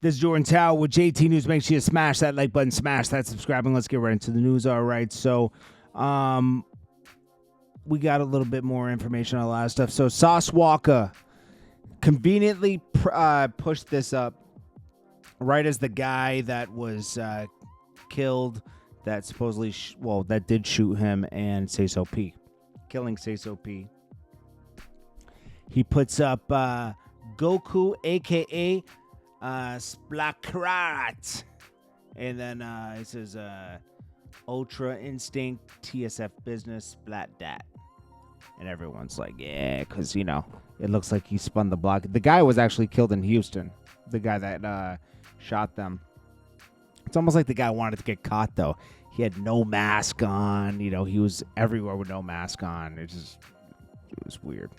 This is Jordan Tower with JT News. Make sure you smash that like button, smash that subscribing. Let's get right into the news. All right, so we got a little bit more information on a lot of stuff. So Sauce Walka conveniently pushed this up right as the guy that was killed, that supposedly, that did shoot him and Say So P, killing Say So P. He puts up Goku, a.k.a. Splakrat. And then it says Ultra Instinct, TSF Business, Splat Dat. And everyone's like, yeah, because, you know, it looks like he spun the block. The guy was actually killed in Houston, the guy that shot them. It's almost like the guy wanted to get caught, though. He had no mask on. You know, he was everywhere with no mask on. It was weird.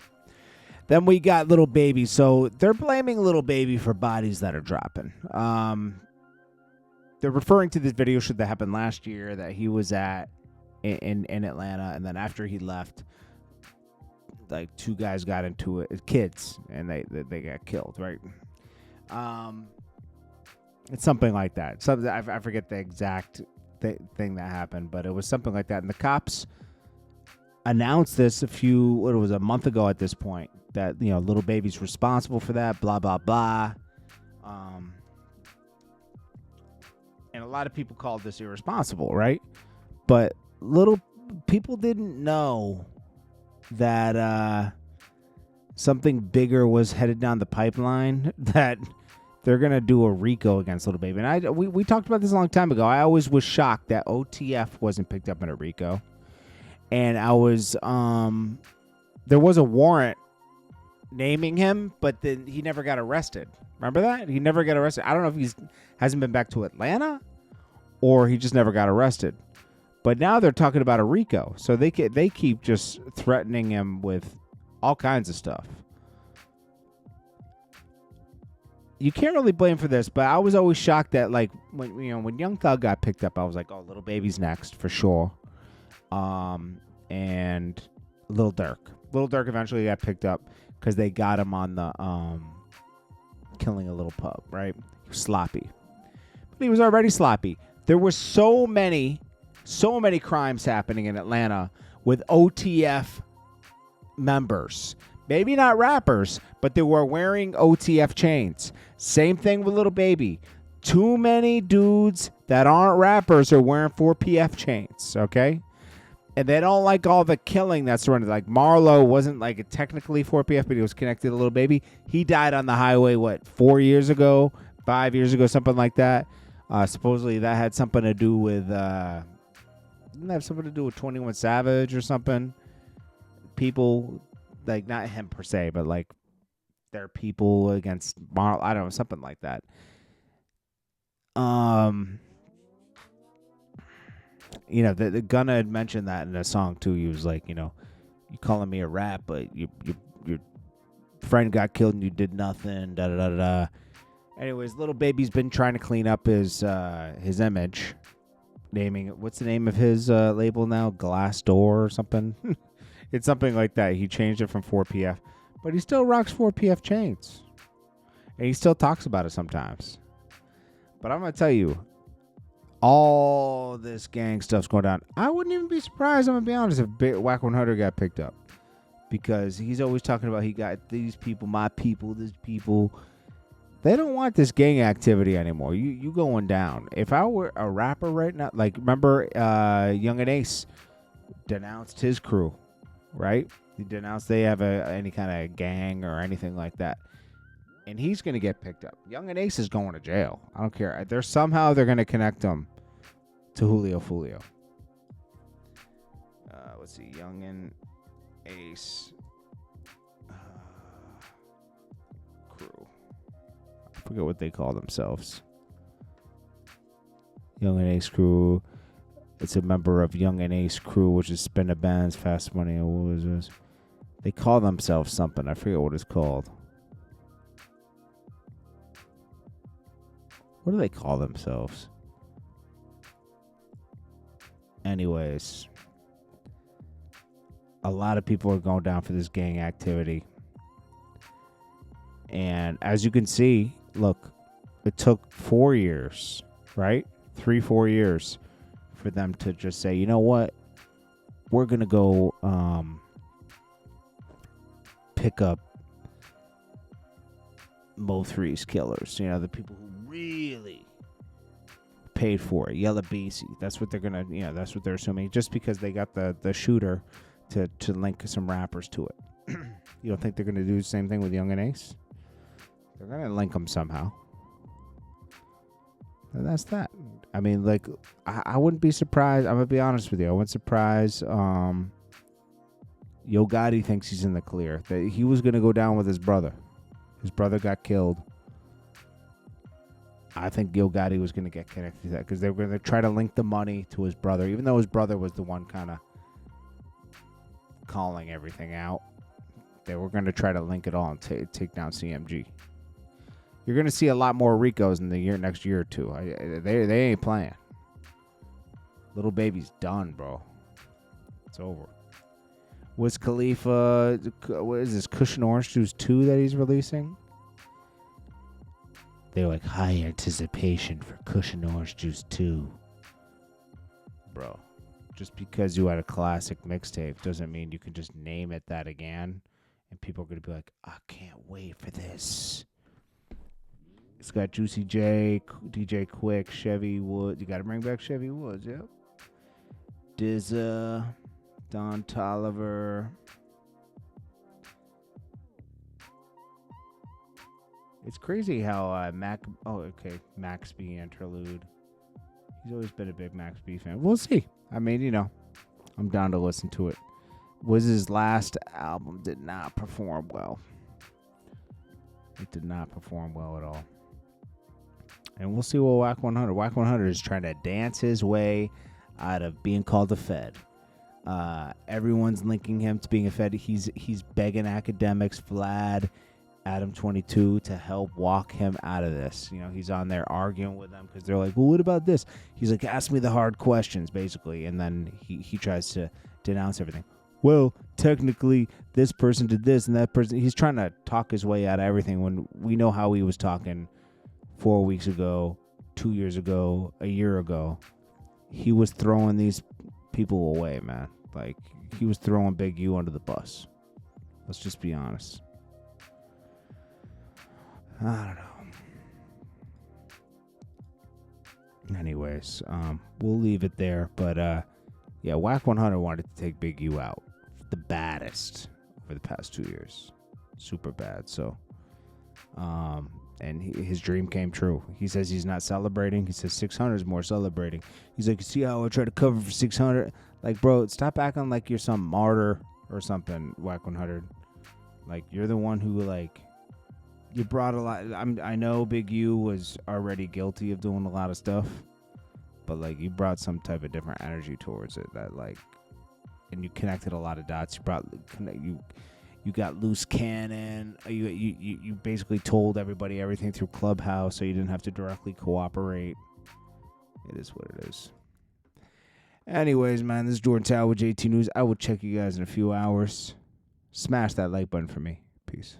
Then we got Little Baby. So they're blaming Little Baby for bodies that are dropping. They're referring to this video shoot that happened last year that he was at in Atlanta. And then after he left, like two guys got into it, kids, and they got killed, right? It's something like that. Something I forget the exact thing that happened, but it was something like that. And the cops announced this a month ago at this point, that, you know, Little Baby's responsible for that, blah, blah, blah. And a lot of people called this irresponsible, right? But little people didn't know that something bigger was headed down the pipeline, that they're going to do a RICO against Little Baby. And we talked about this a long time ago. I always was shocked that OTF wasn't picked up in a RICO. And I was, there was a warrant naming him, but then he never got arrested. Remember that? He never got arrested. I don't know if he's hasn't been back to Atlanta or he just never got arrested. But now they're talking about a RICO. So they keep just threatening him with all kinds of stuff. You can't really blame for this, but I was always shocked that, like, when Young Thug got picked up, I was like, oh, Little Baby's next for sure. And Lil Durk. Lil Durk eventually got picked up because they got him on the killing a little pup, right? He was sloppy. But he was already sloppy. There were so many crimes happening in Atlanta with OTF members. Maybe not rappers, but they were wearing OTF chains. Same thing with Little Baby. Too many dudes that aren't rappers are wearing 4PF chains, okay? And they don't like all the killing that's surrounded. Like Marlo wasn't like technically 4PF, but he was connected to Little Baby. He died on the highway, 5 years ago, something like that. Supposedly that had something to do with, didn't that have something to do with 21 Savage or something? People, like not him per se, but like their people against Marlo. I don't know, something like that. You know, the Gunna had mentioned that in a song too. He was like, you know, you calling me a rat, but your friend got killed and you did nothing. Da da da da. Anyways, Little Baby's been trying to clean up his image, naming it. What's the name of his label now? Glassdoor or something. It's something like that. He changed it from 4PF, but he still rocks 4PF chains, and he still talks about it sometimes. But I'm gonna tell you, all this gang stuff's going down. I wouldn't even be surprised, I'm going to be honest, if Wack100 got picked up. Because he's always talking about he got these people, my people, this people. They don't want this gang activity anymore. You going down. If I were a rapper right now, like remember Young and Ace denounced his crew, right? He denounced they have any kind of gang or anything like that. And he's going to get picked up. Young and Ace is going to jail. I don't care. They're going to connect him to Julio Fulio. Let's see. Young and Ace crew. I forget what they call themselves. Young and Ace crew. It's a member of Young and Ace crew, which is Spin the Bands, Fast Money. What was this? They call themselves something. I forget what it's called. What do they call themselves? Anyways, a lot of people are going down for this gang activity. And as you can see, look, it took 4 years, right? 3-4 years for them to just say, you know what, we're gonna go pick up Mo3's killers. You know, the people who really paid for it. Yella Beasy. That's what they're gonna. You know, that's what they're assuming. Just because they got the shooter to link some rappers to it. You don't think they're gonna do the same thing with Young and Ace? They're gonna link them somehow. And that's that. I mean, like, I wouldn't be surprised. I'm gonna be honest with you. I wouldn't surprise. Yo Gotti thinks he's in the clear. That he was gonna go down with his brother. His brother got killed. I think Yo Gotti was gonna get connected to that because they were gonna try to link the money to his brother, even though his brother was the one kind of calling everything out. They were gonna try to link it all and take down CMG. You're gonna see a lot more Ricos in the next year or two. They ain't playing. Little Baby's done, bro. It's over. Wiz Khalifa, what is this? Cushion Orange Juice 2 that he's releasing? They're like, high anticipation for Cushion Orange Juice 2. Bro, just because you had a classic mixtape doesn't mean you can just name it that again. And people are going to be like, I can't wait for this. It's got Juicy J, DJ Quick, Chevy Woods. You got to bring back Chevy Woods, yep. Dizza, Don Tolliver. It's crazy how Max B interlude. He's always been a big Max B fan. We'll see. I mean, you know, I'm down to listen to it. Wiz's last album did not perform well. It did not perform well at all. And we'll see what Wack100. Wack100 is trying to dance his way out of being called a Fed. Everyone's linking him to being a Fed. He's begging academics, Vlad, Adam 22 to help walk him out of this. You know, he's on there arguing with them because they're like, well, what about this? He's like, ask me the hard questions, basically. And then he tries to denounce everything. Well, technically, this person did this and that person. He's trying to talk his way out of everything when we know how he was talking 4 weeks ago, 2 years ago, a year ago. He was throwing these people away, man. Like, he was throwing Big U under the bus. Let's just be honest. I don't know. Anyways, we'll leave it there. But, yeah, Wack100 wanted to take Big U out. The baddest over the past 2 years. Super bad. So, and his dream came true. He says he's not celebrating. He says 600 is more celebrating. He's like, you see how I try to cover for 600? Like, bro, stop acting like you're some martyr or something, Wack100. Like, you're the one who, like, you brought a lot. I know Big U was already guilty of doing a lot of stuff, but, like, you brought some type of different energy towards it that, like, and you connected a lot of dots. You got loose cannon. You basically told everybody everything through Clubhouse, so you didn't have to directly cooperate. It is what it is. Anyways, man, this is Jordan Tower with JT News. I will check you guys in a few hours. Smash that like button for me. Peace.